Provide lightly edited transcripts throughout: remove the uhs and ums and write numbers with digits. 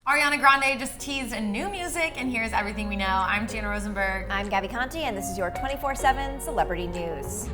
Ariana Grande just teased a new music, and here's everything we know. I'm Jana Rosenberg. I'm Gabi Conti, and this is your 24/7 celebrity news.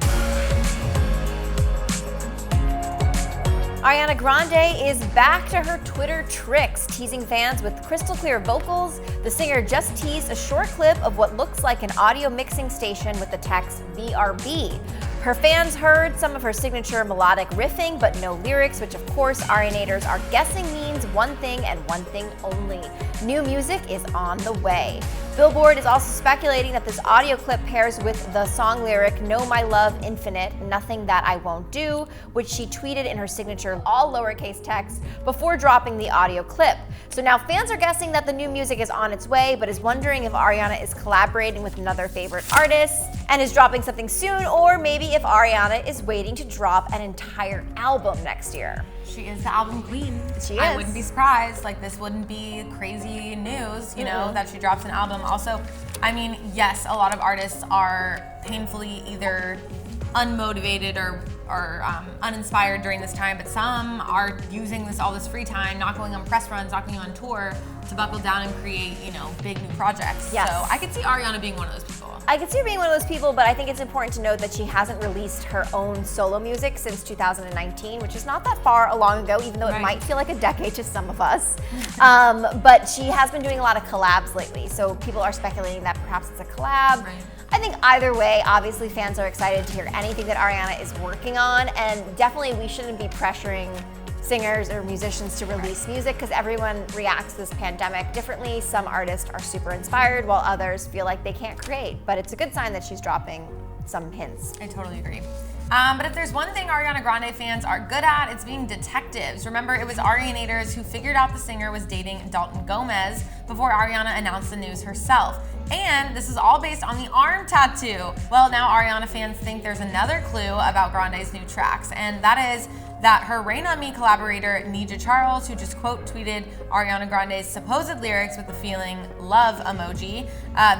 Ariana Grande is back to her Twitter tricks, teasing fans with crystal clear vocals. The singer just teased a short clip of what looks like an audio mixing station with the text BRB. Her fans heard some of her signature melodic riffing, but no lyrics, which of course Arianators are guessing means one thing and one thing only. New music is on the way. Billboard is also speculating that this audio clip pairs with the song lyric, "Know My Love Infinite, Nothing That I Won't Do," which she tweeted in her signature all lowercase text before dropping the audio clip. So now fans are guessing that the new music is on its way, but is wondering if Ariana is collaborating with another favorite artist and is dropping something soon, or maybe if Ariana is waiting to drop an entire album next year. She is the album queen. She is. I wouldn't be surprised. Like, this wouldn't be crazy news, you know, that she drops an album. Also, I mean, yes, a lot of artists are painfully either unmotivated or uninspired during this time, but some are using all this free time, not going on press runs, not going on tour, to buckle down and create, big new projects. Yes. So I could see Ariana being one of those people. I could see her being one of those people, but I think it's important to note that she hasn't released her own solo music since 2019, which is not that far along ago, even though it might feel like a decade to some of us. But she has been doing a lot of collabs lately, so people are speculating that perhaps it's a collab. Right. I think either way, obviously fans are excited to hear anything that Ariana is working on, and definitely we shouldn't be pressuring singers or musicians to release music because everyone reacts to this pandemic differently. Some artists are super inspired while others feel like they can't create, but it's a good sign that she's dropping some hints. I totally agree. But if there's one thing Ariana Grande fans are good at, it's being detectives. Remember, it was Arianators who figured out the singer was dating Dalton Gomez before Ariana announced the news herself. And this is all based on the arm tattoo. Well, now Ariana fans think there's another clue about Grande's new tracks, and that is that her Rain On Me collaborator, Nija Charles, who just quote tweeted Ariana Grande's supposed lyrics with the feeling love emoji.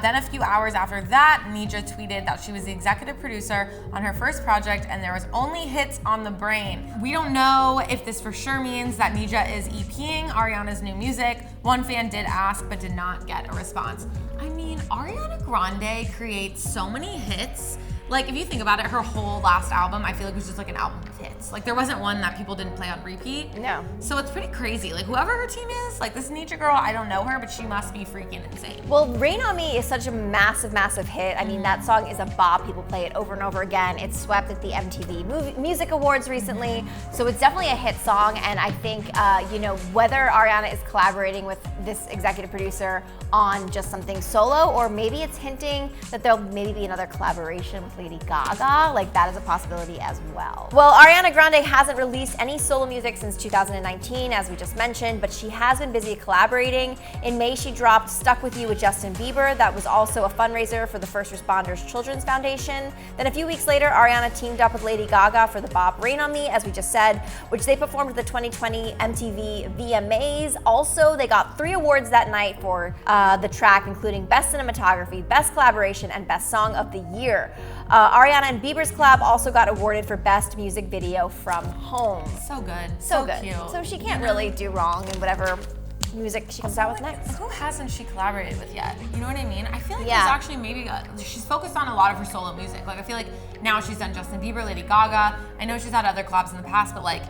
Then a few hours after that, Nija tweeted that she was the executive producer on her first project and there was only hits on the brain. We don't know if this for sure means that Nija is EPing Ariana's new music. One fan did ask but did not get a response. I mean, Ariana Grande creates so many hits. Like, if you think about it, her whole last album, I feel like was just like an album of hits. Like, there wasn't one that people didn't play on repeat. No. So it's pretty crazy. Like, whoever her team is, like this Nija girl, I don't know her, but she must be freaking insane. Well, Rain On Me is such a massive, massive hit. I mean, that song is a bop. People play it over and over again. It swept at the MTV Music Awards recently. So it's definitely a hit song. And I think, whether Ariana is collaborating with this executive producer on just something solo, or maybe it's hinting that there'll maybe be another collaboration with Lady Gaga, like that is a possibility as well. Well, Ariana Grande hasn't released any solo music since 2019, as we just mentioned, but she has been busy collaborating. In May, she dropped Stuck With You with Justin Bieber. That was also a fundraiser for the First Responders Children's Foundation. Then a few weeks later, Ariana teamed up with Lady Gaga for the bop Rain On Me, as we just said, which they performed at the 2020 MTV VMAs. Also, they got 3 awards that night for the track, including Best Cinematography, Best Collaboration, and Best Song of the Year. Ariana and Bieber's collab also got awarded for Best Music Video from Home. So good. So good. Cute. So she can't really do wrong in whatever music she comes out with next. Who hasn't she collaborated with yet? You know what I mean? I feel like Yeah. there's actually she's focused on a lot of her solo music. Like, I feel like now she's done Justin Bieber, Lady Gaga. I know she's had other collabs in the past, but like,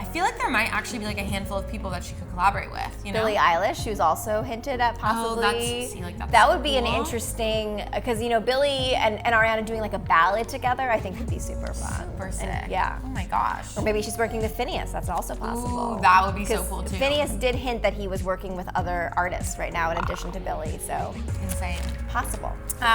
I feel like there might actually be like a handful of people that she could collaborate with, you know? Billie Eilish, who's also hinted at possibly. That's that would be an cool. interesting, because Billie and Ariana doing like a ballad together, I think could be super fun. Super sick. Yeah. Oh my gosh. Or maybe she's working with Phineas. That's also possible. Ooh, that would be so cool too. Phineas did hint that he was working with other artists right now in addition to Billie, so Insane. possible.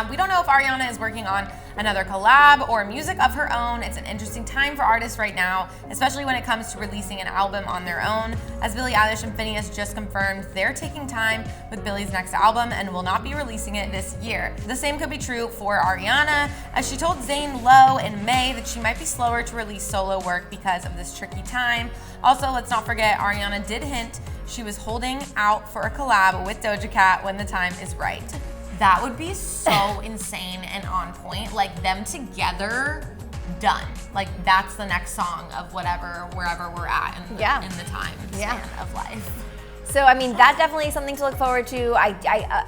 We don't know if Ariana is working on another collab or music of her own. It's an interesting time for artists right now, especially when it comes to releasing an album on their own. As Billie Eilish and Phineas just confirmed, they're taking time with Billie's next album and will not be releasing it this year. The same could be true for Ariana, as she told Zane Lowe in May that she might be slower to release solo work because of this tricky time. Also, let's not forget, Ariana did hint she was holding out for a collab with Doja Cat when the time is right. That would be so insane and on point. Like, them together, done. Like, that's the next song of whatever, wherever we're at in the time span of life. So, I mean, that definitely is something to look forward to,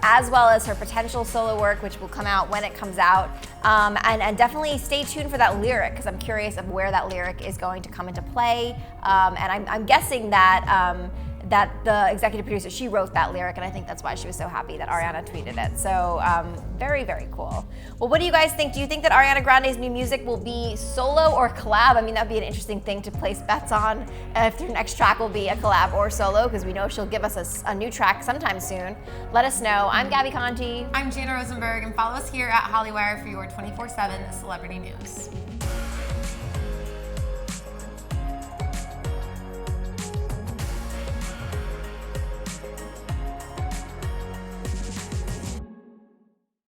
as well as her potential solo work, which will come out when it comes out. And definitely stay tuned for that lyric, because I'm curious of where that lyric is going to come into play. And I'm guessing that that the executive producer, she wrote that lyric, and I think that's why she was so happy that Ariana tweeted it. So very, very cool. Well, what do you guys think? Do you think that Ariana Grande's new music will be solo or collab? I mean, that'd be an interesting thing to place bets on, if their next track will be a collab or solo, because we know she'll give us a new track sometime soon. Let us know. I'm Gabi Conti. I'm Jana Rosenberg, and follow us here at Hollywire for your 24/7 celebrity news.